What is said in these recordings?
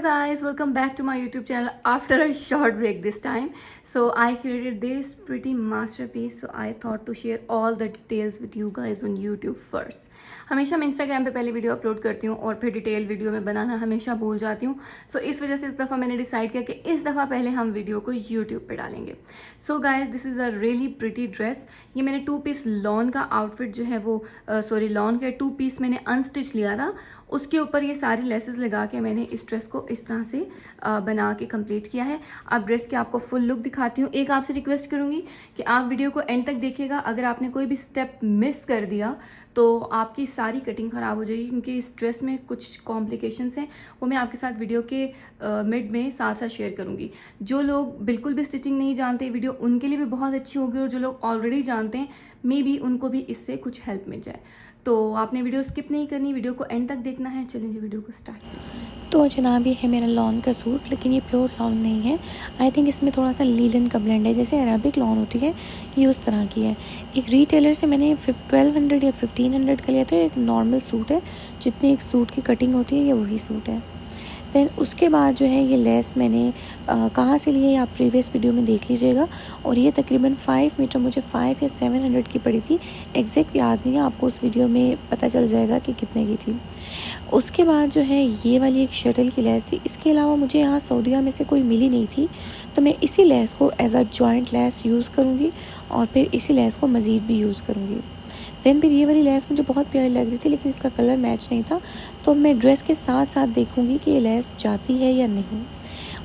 guys, welcome back to my YouTube channel after a short break this time. So I created this pretty masterpiece, so I thought to share all the details with you guys on YouTube first. हमेशा मैं Instagram पे पहले video upload करती हूँ और फिर detail video में बनाना हमेशा भूल जाती हूँ. सो इस वजह से इस दफ़ा मैंने डिसाइड किया कि इस दफ़ा पहले हम वीडियो को यूट्यूब पे डालेंगे. So guys, this is a really pretty dress. ये मैंने 2 पीस लॉन का आउटफिट जो है वो लॉन का 2 पीस मैंने अनस्टिच लिया था. उसके ऊपर ये सारी लेसेस लगा के मैंने इस ड्रेस को इस तरह से बना के कंप्लीट किया है. अब ड्रेस के आपको फुल लुक दिखाती हूँ. एक आपसे रिक्वेस्ट करूँगी कि आप वीडियो को एंड तक देखिएगा. अगर आपने कोई भी स्टेप मिस कर दिया तो आपकी सारी कटिंग ख़राब हो जाएगी, क्योंकि इस ड्रेस में कुछ कॉम्प्लिकेशंस हैं, वो मैं आपके साथ वीडियो के मिड में साथ साथ शेयर करूँगी. जो लोग बिल्कुल भी स्टिचिंग नहीं जानते, वीडियो उनके लिए भी बहुत अच्छी होगी, और जो लोग ऑलरेडी जानते हैं मे बी उनको भी इससे कुछ हेल्प मिल जाए. तो आपने वीडियो स्किप नहीं करनी, वीडियो को एंड तक देखना है. चलिए वीडियो को स्टार्ट करते हैं. तो जनाब, ये है मेरा लॉन का सूट, लेकिन ये प्योर लॉन नहीं है. आई थिंक इसमें थोड़ा सा लीलन का ब्लेंड है. जैसे अरबिक लॉन होती है, ये उस तरह की है. एक रिटेलर से मैंने 1200 या 1500 का लिया था. एक नॉर्मल सूट है, जितनी एक सूट की कटिंग होती है ये वही सूट है. देन उसके बाद जो है ये लेस मैंने कहाँ से ली है आप प्रीवियस वीडियो में देख लीजिएगा. और ये तकरीबन 5 मीटर मुझे 5 या 700 की पड़ी थी. एग्जैक्ट याद नहीं है, आपको उस वीडियो में पता चल जाएगा कि कितने की थी. उसके बाद जो है ये वाली एक शटल की लेस थी. इसके अलावा मुझे यहाँ सऊदीया में से कोई मिली नहीं थी, तो मैं इसी लेस को as a joint lace use करूँगी और फिर इसी लेस को मज़ीद भी यूज़ करूँगी. देन फिर ये वाली लेस मुझे बहुत प्यारी लग रही थी, लेकिन इसका कलर मैच नहीं था, तो मैं ड्रेस के साथ साथ देखूँगी कि ये लेस जाती है या नहीं.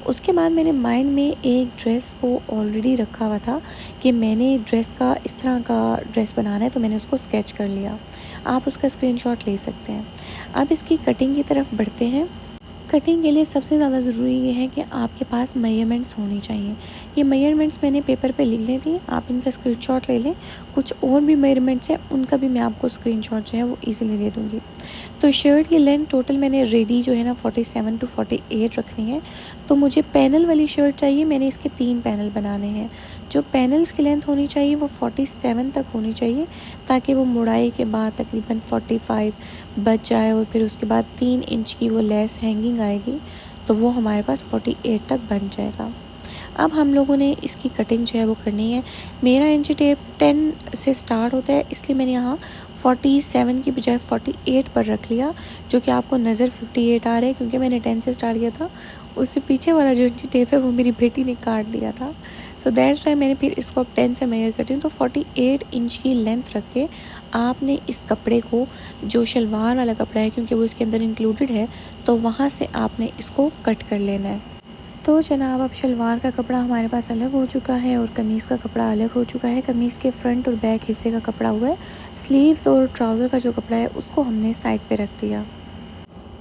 उसके बाद मैंने माइंड में एक ड्रेस को ऑलरेडी रखा हुआ था कि मैंने ड्रेस का इस तरह का ड्रेस बनाना है, तो मैंने उसको स्केच कर लिया. आप उसका स्क्रीनशॉट ले सकते हैं. अब इसकी कटिंग की तरफ बढ़ते हैं. कटिंग के लिए सबसे ज़्यादा ज़रूरी ये है कि आपके पास मेजरमेंट्स होनी चाहिए. ये मेजरमेंट्स मैंने पेपर पे लिख ली थी, आप इनका स्क्रीनशॉट ले लें. कुछ और भी मेजरमेंट्स हैं, उनका भी मैं आपको स्क्रीनशॉट जो है वो इजीली दे दूँगी. तो शर्ट की लेंथ टोटल मैंने रेडी जो है ना 47 to 48 रखनी है. तो मुझे पैनल वाली शर्ट चाहिए. मैंने इसके 3 पैनल बनाने हैं. जो पैनल्स की लेंथ होनी चाहिए वो 47 तक होनी चाहिए, ताकि वो मुड़ाई के बाद तकरीबन 45 बच जाए, और फिर उसके बाद 3 इंच की वो लेस हैंगिंग आएगी, तो वो हमारे पास 48 तक बन जाएगा. अब हम लोगों ने इसकी कटिंग जो है वो करनी है. मेरा इंची टेप 10 से स्टार्ट होता है, इसलिए मैंने यहाँ 47 की बजाय 48 पर रख लिया, जो कि आपको नज़र 58 आ रहा है, क्योंकि मैंने 10 से स्टार्ट किया था. उससे पीछे वाला जो इंची टेप है वो मेरी बेटी ने काट दिया था. सो दैट्स वाई मैंने फिर इसको अब 10 से मेजर करती हूँ. तो 48 इंच की लेंथ रख के आपने इस कपड़े को, जो शलवार वाला कपड़ा है क्योंकि वो इसके अंदर इंक्लूडेड है, तो वहाँ से आपने इसको कट कर लेना है. तो जनाब, अब शलवार का कपड़ा हमारे पास अलग हो चुका है और कमीज़ का कपड़ा अलग हो चुका है. कमीज़ के फ्रंट और बैक हिस्से का कपड़ा हुआ है. स्लीव्स और ट्राउज़र का जो कपड़ा है उसको हमने साइड पे रख दिया.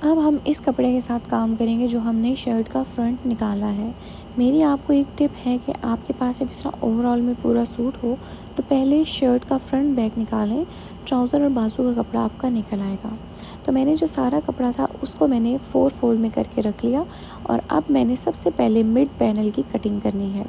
अब हम इस कपड़े के साथ काम करेंगे जो हमने शर्ट का फ्रंट निकाला है. मेरी आपको एक टिप है कि आपके पास जब इस तरह ओवरऑल में पूरा सूट हो तो पहले शर्ट का फ्रंट बैक निकालें. ट्राउज़र और बाजू का कपड़ा आपका निकल आएगा. तो मैंने जो सारा कपड़ा था उसको मैंने 4 फोल्ड में करके रख लिया. और अब मैंने सबसे पहले मिड पैनल की कटिंग करनी है.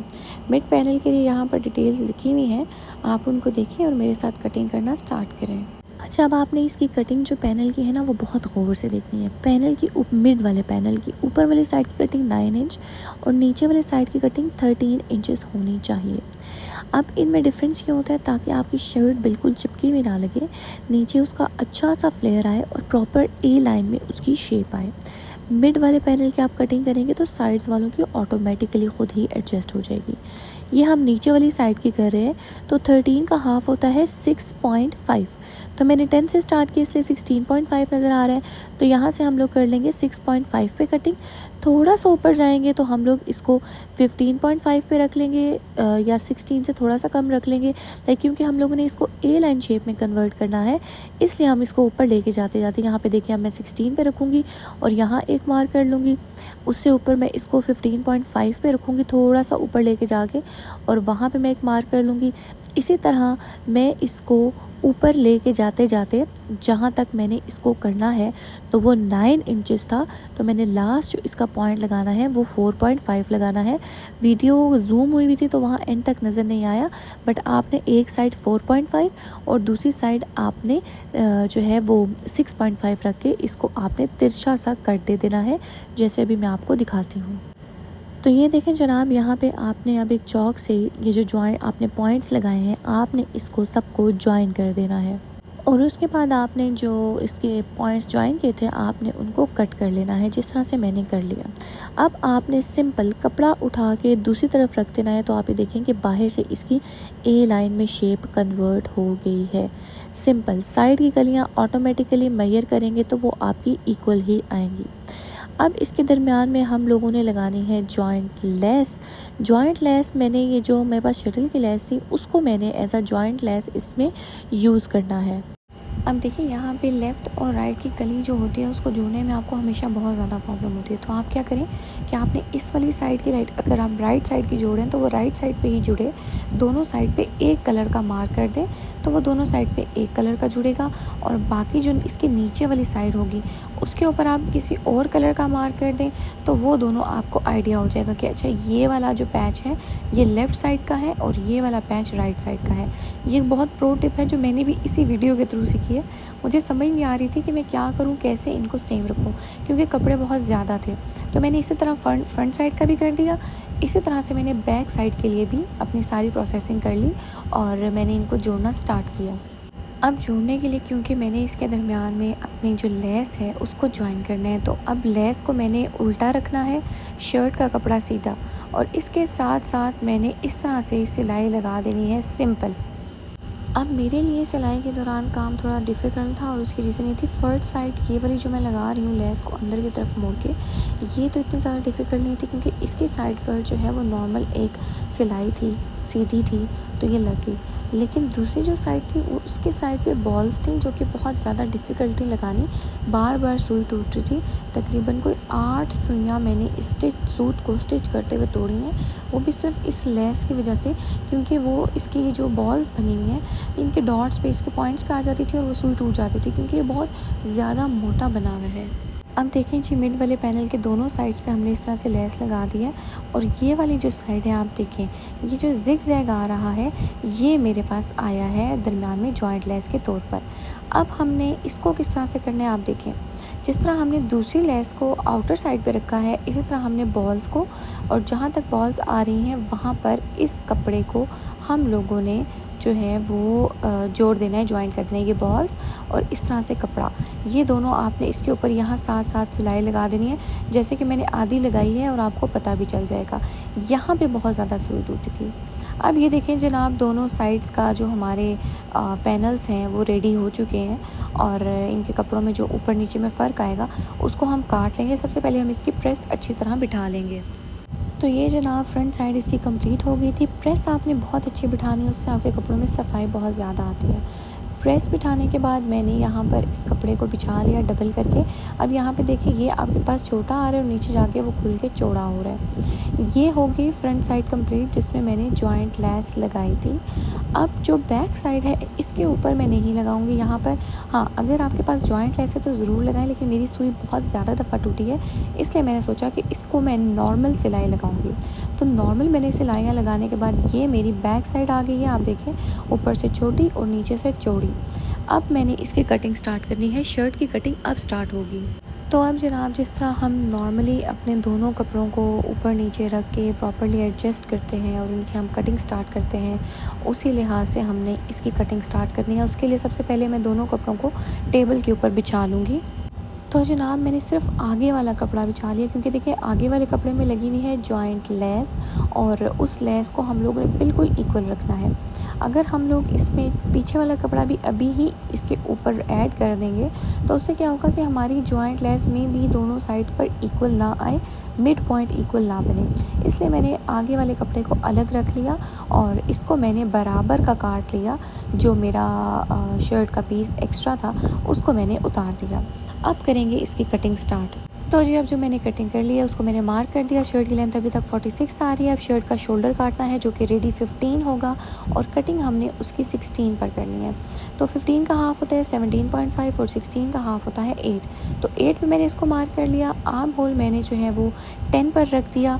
मिड पैनल के लिए यहाँ पर डिटेल्स लिखी हुई हैं, आप उनको देखें और मेरे साथ कटिंग करना स्टार्ट करें. अच्छा, अब आपने इसकी कटिंग जो पैनल की है ना वो बहुत गौर से देखनी है. पैनल की मिड वाले पैनल की ऊपर वाली साइड की कटिंग 9 इंच और नीचे वाले साइड की कटिंग 13 इंचेस होनी चाहिए. अब इनमें डिफरेंस ये होता है ताकि आपकी शर्ट बिल्कुल चिपकी भी ना लगे, नीचे उसका अच्छा सा फ्लेयर आए और प्रॉपर ए लाइन में उसकी शेप आए. मिड वाले पैनल की आप कटिंग करेंगे तो साइड्स वालों की ऑटोमेटिकली ख़ुद ही एडजस्ट हो जाएगी. ये हम नीचे वाली साइड की कर रहे हैं, तो 13 का हाफ होता है 6.5. तो मैंने 10 से स्टार्ट किया इसलिए 16.5 नज़र आ रहा है. तो यहाँ से हम लोग कर लेंगे 6.5 पे कटिंग. थोड़ा सा ऊपर जाएंगे तो हम लोग इसको 15.5 पे रख लेंगे, या 16 से थोड़ा सा कम रख लेंगे. लेकिन क्योंकि हम लोगों ने इसको ए लाइन शेप में कन्वर्ट करना है, इसलिए हम इसको ऊपर लेके जाते जाते यहाँ पे देखिए अब मैं 16 पे रखूँगी और यहाँ एक मार्क कर लूँगी. उससे ऊपर मैं इसको 15.5 पे रखूँगी, थोड़ा सा ऊपर लेके जाके, और वहाँ पे मैं एक मार्क कर लूँगी. इसी तरह मैं इसको ऊपर लेके जाते जाते जहाँ तक मैंने इसको करना है तो वो 9 इंचेस था, तो मैंने लास्ट जो इसका पॉइंट लगाना है वो 4.5 लगाना है। वीडियो जूम हुई भी थी तो वहाँ एंड तक नज़र नहीं आया, बट आपने एक साइड 4.5 और दूसरी साइड आपने जो है वो 6.5 रख के इसको आपने तिरछा सा कट दे देना है, जैसे अभी मैं आपको दिखाती हूँ। तो ये देखें जनाब, यहाँ पे आपने अब एक चौक से ये जो जॉइन आपने पॉइंट्स लगाए हैं आपने इसको सबको ज्वाइन कर देना है, और उसके बाद आपने जो इसके पॉइंट्स ज्वाइन किए थे आपने उनको कट कर लेना है, जिस तरह से मैंने कर लिया। अब आपने सिंपल कपड़ा उठा के दूसरी तरफ रख देना है, तो आप ये देखें कि बाहर से इसकी ए लाइन में शेप कन्वर्ट हो गई है। सिंपल साइड की कलियाँ ऑटोमेटिकली मेजर करेंगे तो वो आपकी इक्वल ही आएंगी। अब इसके दरमियान में हम लोगों ने लगानी है जॉइंट लेस। जॉइंट लेस मैंने ये जो मेरे पास शटल की लेस थी उसको मैंने एज अ जॉइंट लेस इसमें यूज़ करना है। अब देखिए यहाँ पे लेफ़्ट और राइट की कली जो होती है उसको जोड़ने में आपको हमेशा बहुत ज़्यादा प्रॉब्लम होती है, तो आप क्या करें कि आपने इस वाली साइड की राइट, अगर आप राइट साइड की जोड़ें तो वो राइट साइड पे ही जुड़े, दोनों साइड पे एक कलर का मार्क कर दें तो वो दोनों साइड पे एक कलर का जुड़ेगा, और बाकी जो इसकी नीचे वाली साइड होगी उसके ऊपर आप किसी और कलर का मार्क कर दें तो वो दोनों आपको आइडिया हो जाएगा कि अच्छा ये वाला जो पैच है ये लेफ़्ट साइड का है और ये वाला पैच राइट साइड का है। ये एक बहुत प्रो टिप है जो मैंने भी इसी वीडियो के थ्रू सीखी है। मुझे समझ नहीं आ रही थी कि मैं क्या करूं, कैसे इनको सेम रखूं, क्योंकि कपड़े बहुत ज़्यादा थे। तो मैंने इसी तरह फ्रंट साइड का भी कर दिया, इसी तरह से मैंने बैक साइड के लिए भी अपनी सारी प्रोसेसिंग कर ली और मैंने इनको जोड़ना स्टार्ट किया। अब जोड़ने के लिए क्योंकि मैंने इसके दरमियान में अपनी जो लेस है उसको ज्वाइन करना है, तो अब लेस को मैंने उल्टा रखना है, शर्ट का कपड़ा सीधा, और इसके साथ साथ मैंने इस तरह से सिलाई लगा देनी है सिंपल। अब मेरे लिए सिलाई के दौरान काम थोड़ा डिफ़िकल्ट था और उसकी रीज़न ये थी, फर्स्ट साइड ये वाली जो मैं लगा रही हूँ लेस को अंदर की तरफ मोड़ के, ये तो इतनी ज़्यादा डिफ़िकल्ट नहीं थी क्योंकि इसकी साइड पर जो है वो नॉर्मल एक सिलाई थी, सीधी थी, तो ये लग गई। लेकिन दूसरी जो साइड थी वो उसके साइड पे बॉल्स थी जो कि बहुत ज़्यादा डिफ़िकल्ट थी लगानी, बार बार सुई टूट रही थी। तकरीबन कोई 8 सुइयाँ मैंने सूट को स्टिच करते हुए तोड़ी हैं, वो भी सिर्फ इस लेस की वजह से, क्योंकि वो इसकी जो बॉल्स बनी हुई हैं इनके डॉट्स पे, इसके पॉइंट्स पे आ जाती थी और वो सुई टूट जाती थी क्योंकि ये बहुत ज़्यादा मोटा बना हुआ है। अब देखें जी, मिड वाले पैनल के दोनों साइड्स पे हमने इस तरह से लेस लगा दी है, और ये वाली जो साइड है आप देखें, ये जो जिग जैग आ रहा है ये मेरे पास आया है दरमियान में जॉइंट लेस के तौर पर। अब हमने इसको किस तरह से करना है आप देखें, जिस तरह हमने दूसरी लेस को आउटर साइड पे रखा है इसी तरह हमने बॉल्स को, और जहाँ तक बॉल्स आ रही हैं वहाँ पर इस कपड़े को हम लोगों ने जो है वो जोड़ देना है, ज्वाइन कर देना है ये बॉल्स और इस तरह से कपड़ा, ये दोनों आपने इसके ऊपर यहाँ साथ साथ सिलाई लगा देनी है, जैसे कि मैंने आधी लगाई है और आपको पता भी चल जाएगा। यहाँ पे बहुत ज़्यादा सुई टूटी थी। अब ये देखें जनाब, दोनों साइड्स का जो हमारे पैनल्स हैं वो रेडी हो चुके हैं, और इनके कपड़ों में जो ऊपर नीचे में फ़र्क आएगा उसको हम काट लेंगे। सबसे पहले हम इसकी प्रेस अच्छी तरह बिठा लेंगे। तो ये जनाब फ्रंट साइड इसकी कंप्लीट हो गई थी। प्रेस आपने बहुत अच्छी बिठानी है, उससे आपके कपड़ों में सफाई बहुत ज़्यादा आती है। प्रेस बिठाने के बाद मैंने यहाँ पर इस कपड़े को बिछा लिया डबल करके। अब यहाँ पे देखिए ये आपके पास छोटा आ रहा है और नीचे जाके वो खुल के चौड़ा हो रहा है। ये हो गई फ्रंट साइड कंप्लीट जिसमें मैंने जॉइंट लेस लगाई थी। अब जो बैक साइड है इसके ऊपर मैं नहीं लगाऊंगी यहाँ पर। हाँ, अगर आपके पास जॉइंट लेस है तो ज़रूर लगाएं, लेकिन मेरी सुई बहुत ज़्यादा दफ़ा टूटी है इसलिए मैंने सोचा कि इसको मैं नॉर्मल सिलाई लगाऊंगी। तो नॉर्मल मैंने सिलाइयाँ लगाने के बाद ये मेरी बैक साइड आ गई है, आप देखें, ऊपर से छोटी और नीचे से चौड़ी। अब मैंने इसकी कटिंग स्टार्ट करनी है, शर्ट की कटिंग अब स्टार्ट होगी। तो अब जनाब, जिस तरह हम नॉर्मली अपने दोनों कपड़ों को ऊपर नीचे रख के प्रॉपर्ली एडजस्ट करते हैं और उनकी हम कटिंग स्टार्ट करते हैं, उसी लिहाज से हमने इसकी कटिंग स्टार्ट करनी है। उसके लिए सबसे पहले मैं दोनों कपड़ों को टेबल के ऊपर बिछा लूँगी। तो जनाब मैंने सिर्फ आगे वाला कपड़ा बिछा लिया, क्योंकि देखिए आगे वाले कपड़े में लगी हुई है जॉइंट लेस और उस लेस को हम लोगों ने बिल्कुल इक्वल रखना है। अगर हम लोग इसमें पीछे वाला कपड़ा भी अभी ही इसके ऊपर ऐड कर देंगे तो उससे क्या होगा कि हमारी जॉइंट लेस में भी दोनों साइड पर इक्वल ना आए, मिड पॉइंट इक्वल ना बने। इसलिए मैंने आगे वाले कपड़े को अलग रख लिया और इसको मैंने बराबर का काट लिया। जो मेरा शर्ट का पीस एक्स्ट्रा था उसको मैंने उतार दिया। अब करेंगे इसकी कटिंग स्टार्ट। तो जी अब जो मैंने कटिंग कर लिया उसको मैंने मार्क कर दिया। शर्ट की लेंथ अभी तक 46 आ रही है। अब शर्ट का शोल्डर काटना है जो कि रेडी 15 होगा और कटिंग हमने उसकी 16 पर करनी है। तो 15 का हाफ़ होता है 17.5 और 16 का हाफ़ होता है 8। तो 8 पे मैंने इसको मार्क कर लिया। आर्म होल मैंने जो है वो 10 पर रख दिया।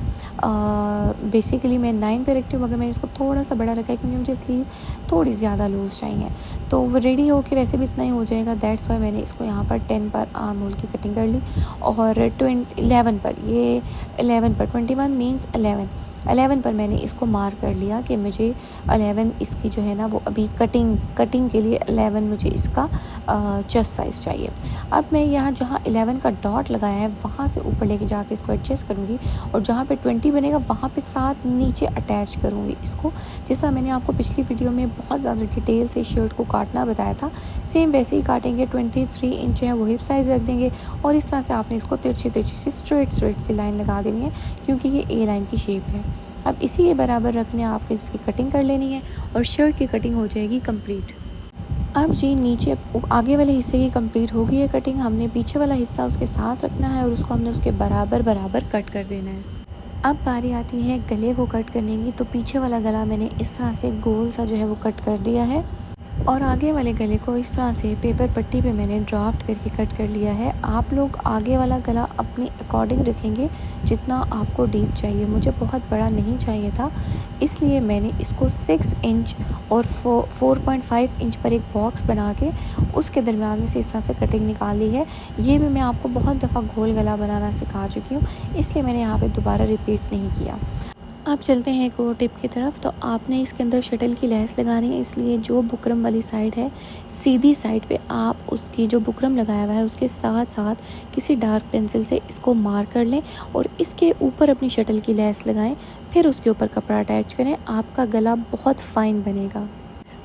बेसिकली मैं 9 पे रखती हूँ, मगर मैंने इसको थोड़ा सा बड़ा रखा है क्योंकि मुझे स्लीव थोड़ी ज़्यादा लूज़ चाहिए। तो वो रेडी हो के वैसे भी इतना ही हो जाएगा, दैट्स वाई मैंने इसको यहाँ पर 10 पर आर्म होल की कटिंग कर ली। और 11 पर, ये 11 पर 21 मीन्स 11 पर मैंने इसको मार्क कर लिया कि मुझे 11 इसकी जो है ना वो अभी कटिंग के लिए 11 मुझे इसका चेस्ट साइज़ चाहिए। अब मैं यहाँ जहाँ 11 का डॉट लगाया है वहाँ से ऊपर लेके जाके इसको एडजस्ट करूँगी और जहाँ पे 20 बनेगा वहाँ पे साथ नीचे अटैच करूँगी इसको। जैसा मैंने आपको पिछली वीडियो में बहुत ज़्यादा डिटेल से शर्ट को काटना बताया था, सेम वैसे ही काटेंगे। 23 इंच है वो हिप साइज़ रख देंगे और इस तरह से आपने इसको तिरछी सी स्ट्रेट सी लाइन लगा देनी है क्योंकि ये ए लाइन की शेप है। अब इसी के बराबर रखने आपको इसकी कटिंग कर लेनी है और शर्ट की कटिंग हो जाएगी कंप्लीट। अब जी नीचे आगे वाले हिस्से की कंप्लीट हो गई है कटिंग, हमने पीछे वाला हिस्सा उसके साथ रखना है और उसको हमने उसके बराबर कट कर देना है। अब बारी आती है गले को कट करने की। तो पीछे वाला गला मैंने इस तरह से गोल सा जो है वो कट कर दिया है और आगे वाले गले को इस तरह से पेपर पट्टी पे मैंने ड्राफ्ट करके कट कर लिया है। आप लोग आगे वाला गला अपने अकॉर्डिंग रखेंगे जितना आपको डीप चाहिए। मुझे बहुत बड़ा नहीं चाहिए था, इसलिए मैंने इसको 6 इंच और 4.5 इंच पर एक बॉक्स बना के उसके दरमियान में से इस तरह से कटिंग निकाल ली है। ये भी मैं आपको बहुत दफ़ा गोल गला बनाना सिखा चुकी हूँ, इसलिए मैंने यहाँ पे दोबारा रिपीट नहीं किया। अब चलते हैं एक और टिप की तरफ। तो आपने इसके अंदर शटल की लेस लगानी है, इसलिए जो बुकरम वाली साइड है सीधी साइड पे आप उसकी जो बुकरम लगाया हुआ है उसके साथ साथ किसी डार्क पेंसिल से इसको मार्क कर लें और इसके ऊपर अपनी शटल की लेस लगाएं, फिर उसके ऊपर कपड़ा अटैच करें। आपका गला बहुत फाइन बनेगा।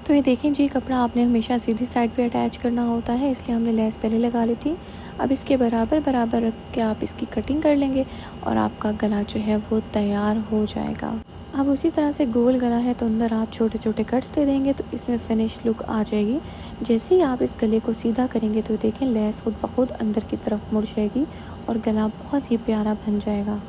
तो ये देखें जी, कपड़ा आपने हमेशा सीधी साइड पे अटैच करना होता है, इसलिए हमने लेस पहले लगा ली थी। अब इसके बराबर रख के आप इसकी कटिंग कर लेंगे और आपका गला जो है वो तैयार हो जाएगा। अब उसी तरह से गोल गला है तो अंदर आप छोटे छोटे कट्स दे देंगे तो इसमें फिनिश लुक आ जाएगी। जैसे ही आप इस गले को सीधा करेंगे तो देखें लेस खुद ब खुद अंदर की तरफ मुड़ जाएगी और गला बहुत ही प्यारा बन जाएगा।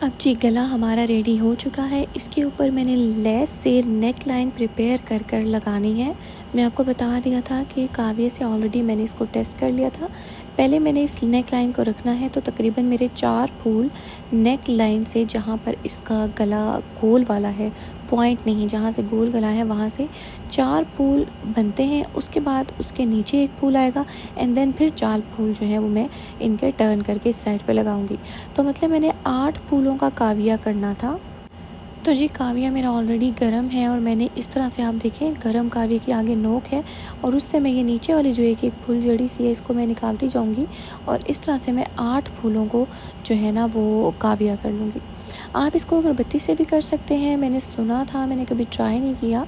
अब जी गला हमारा रेडी हो चुका है। इसके ऊपर मैंने लेस से नेक लाइन प्रिपेयर कर लगानी है। मैं आपको बता दिया था कि काव्य से ऑलरेडी मैंने इसको टेस्ट कर लिया था। पहले मैंने इस नेक लाइन को रखना है तो तकरीबन मेरे 4 फूल नेक लाइन से, जहाँ पर इसका गला गोल वाला है, पॉइंट नहीं, जहाँ से गोल गला है वहाँ से 4 फूल बनते हैं। उसके बाद उसके नीचे एक फूल आएगा एंड देन फिर 4 फूल जो है वो मैं इनके टर्न करके इस साइड पे लगाऊंगी। तो मतलब मैंने 8 फूलों का काविया करना था। तो जी काविया मेरा ऑलरेडी गर्म है और मैंने इस तरह से, आप देखें, गर्म काविया की आगे नोक है और उससे मैं ये नीचे वाली जो एक फूल जड़ी सी है इसको मैं निकालती जाऊंगी और इस तरह से मैं 8 फूलों को जो है ना वो काविया कर लूँगी। आप इसको अगरबत्ती से भी कर सकते हैं, मैंने सुना था, मैंने कभी ट्राई नहीं किया।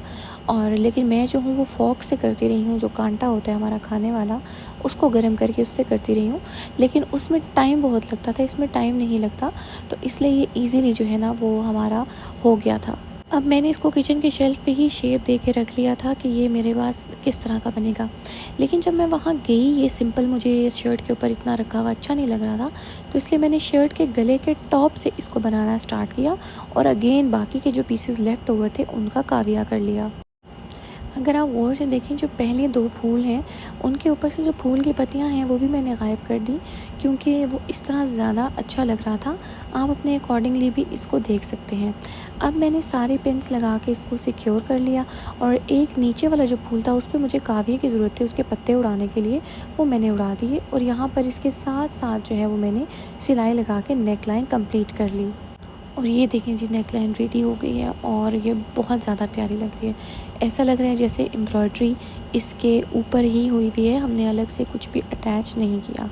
और लेकिन मैं जो हूँ वो फॉक से करती रही हूँ, जो कांटा होता है हमारा खाने वाला, उसको गर्म करके उससे करती रही हूँ, लेकिन उसमें टाइम बहुत लगता था, इसमें टाइम नहीं लगता, तो इसलिए ये इजीली जो है ना वो हमारा हो गया था। अब मैंने इसको किचन के शेल्फ़ पे ही शेप दे के रख लिया था कि ये मेरे पास किस तरह का बनेगा। लेकिन जब मैं वहाँ गई, ये सिंपल मुझे शर्ट के ऊपर इतना रखा हुआ अच्छा नहीं लग रहा था, तो इसलिए मैंने शर्ट के गले के टॉप से इसको बनाना स्टार्ट किया और अगेन बाकी के जो पीसेस लेफ़्ट ओवर थे उनका काविया कर लिया। अगर आप गौर से देखें, जो पहले 2 फूल हैं उनके ऊपर से जो फूल की पत्तियां हैं वो भी मैंने गायब कर दी क्योंकि वो इस तरह ज़्यादा अच्छा लग रहा था। आप अपने अकॉर्डिंगली भी इसको देख सकते हैं। अब मैंने सारे पिन्स लगा के इसको सिक्योर कर लिया और एक नीचे वाला जो फूल था उस पर मुझे काविये की ज़रूरत थी, उसके पत्ते उड़ाने के लिए, वो मैंने उड़ा दिए और यहाँ पर इसके साथ साथ जो है वो मैंने सिलाई लगा के नेक लाइन कम्प्लीट कर ली। और ये देखें जी, नेक लाइन रेडी हो गई है और ये बहुत ज़्यादा प्यारी लग रही है। ऐसा लग रहा है जैसे एम्ब्रॉयडरी इसके ऊपर ही हुई भी है, हमने अलग से कुछ भी अटैच नहीं किया।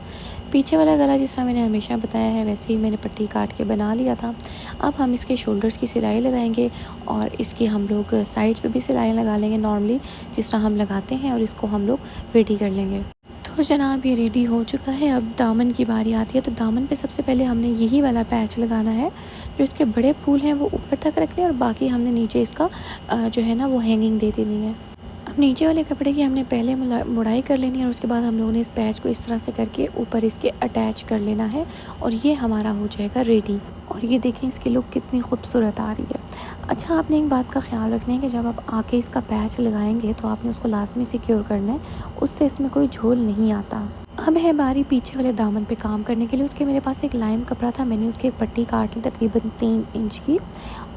पीछे वाला गला जिस तरह मैंने हमेशा बताया है वैसे ही मैंने पट्टी काट के बना लिया था। अब हम इसके शोल्डर्स की सिलाई लगाएंगे और इसकी हम लोग साइड्स पे भी सिलाई लगा लेंगे नॉर्मली जिस तरह हम लगाते हैं, और इसको हम लोग रेडी कर लेंगे। तो जनाब ये रेडी हो चुका है। अब दामन की बारी आती है। तो दामन पे सबसे पहले हमने यही वाला पैच लगाना है, जो इसके बड़े फूल हैं वो ऊपर तक रखने और बाकी हमने नीचे इसका जो है ना वो हैंगिंग दे देनी है। अब अब नीचे वाले कपड़े की हमने पहले मुड़ाई कर लेनी है और उसके बाद हम लोगों ने इस पैच को इस तरह से करके ऊपर इसके अटैच कर लेना है और ये हमारा हो जाएगा रेडी। और ये देखें इसकी लुक कितनी खूबसूरत आ रही है। अच्छा, आपने एक बात का ख्याल रखना है कि जब आप आके इसका पैच लगाएंगे तो आपने उसको लाजमी सिक्योर करना है, उससे इसमें कोई झोल नहीं आता। अब है बारी पीछे वाले दामन पे काम करने के लिए। उसके मेरे पास एक लाइम कपड़ा था, मैंने उसकी एक पट्टी काट ली तकरीबन 3 इंच की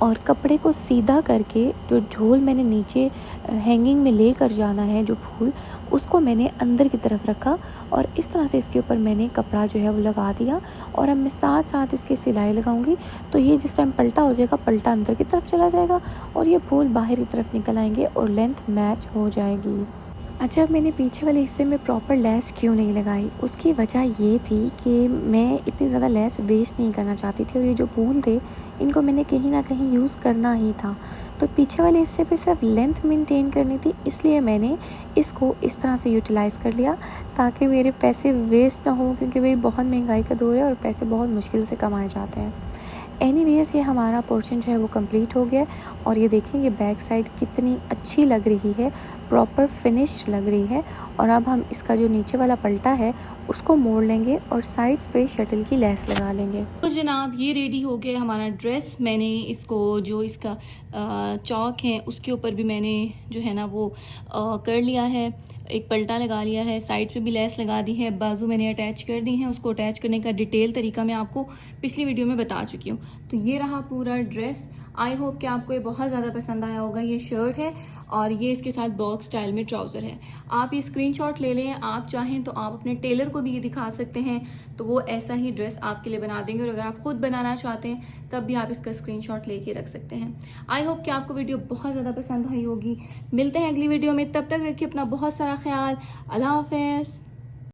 और कपड़े को सीधा करके जो झोल मैंने नीचे हैंगिंग में लेकर जाना है जो फूल, उसको मैंने अंदर की तरफ रखा और इस तरह से इसके ऊपर मैंने कपड़ा जो है वो लगा दिया। और अब मैं साथ साथ इसकी सिलाई लगाऊंगी तो ये जिस टाइम पलटा हो जाएगा, पलटा अंदर की तरफ चला जाएगा और ये फूल बाहर की तरफ निकल आएंगे और लेंथ मैच हो जाएगी। अच्छा, अब मैंने पीछे वाले हिस्से में प्रॉपर लेस क्यों नहीं लगाई, उसकी वजह ये थी कि मैं इतनी ज़्यादा लेस वेस्ट नहीं करना चाहती थी और ये जो फूल थे इनको मैंने कहीं ना कहीं यूज़ करना ही था। तो पीछे वाले हिस्से पे सिर्फ लेंथ मेंटेन करनी थी, इसलिए मैंने इसको इस तरह से यूटिलाइज़ कर लिया ताकि मेरे पैसे वेस्ट ना हो, क्योंकि भाई बहुत महंगाई का दौर है और पैसे बहुत मुश्किल से कमाए जाते हैं। एनीवेज़ ये हमारा पोर्शन जो है वो कंप्लीट हो गया और ये देखें ये बैक साइड कितनी अच्छी लग रही है, प्रॉपर फिनिश लग रही है। और अब हम इसका जो नीचे वाला पलटा है उसको मोड़ लेंगे और साइड्स पे शटल की लेस लगा लेंगे। तो जनाब ये रेडी हो गया हमारा ड्रेस। मैंने इसको जो इसका चौक है उसके ऊपर भी मैंने जो है ना वो कर लिया है, एक पलटा लगा लिया है, साइड्स पे भी लेस लगा दी है, बाजू मैंने अटैच कर दी है। उसको अटैच करने का डिटेल तरीका मैं आपको पिछली वीडियो में बता चुकी हूँ। तो ये रहा पूरा ड्रेस। आई होप कि आपको ये बहुत ज़्यादा पसंद आया होगा। ये शर्ट है और ये इसके साथ बॉक्स स्टाइल में ट्राउज़र है। आप ये स्क्रीनशॉट ले लें, आप चाहें तो आप अपने टेलर को भी ये दिखा सकते हैं, तो वो ऐसा ही ड्रेस आपके लिए बना देंगे। और अगर आप खुद बनाना चाहते हैं तब भी आप इसका स्क्रीनशॉट लेके रख सकते हैं। आई होप कि आपको वीडियो बहुत ज़्यादा पसंद आई होगी। मिलते हैं अगली वीडियो में, तब तक रखिए अपना बहुत सारा ख्याल। अल्लाह हाफ़िज़।